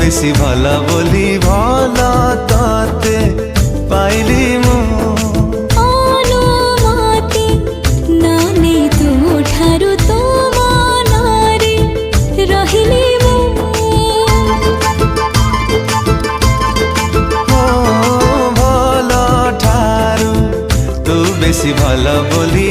বেশি ভালা বলি ভালা তাতে পাইলি মু অনুমতি নানে ତୁ ଠାରୁ ତୋ ମନରେ ରହିଲି ମୁଁ ଭଲ ଠାରୁ ତୁ ବେଶି ଭଲ ବୋଲି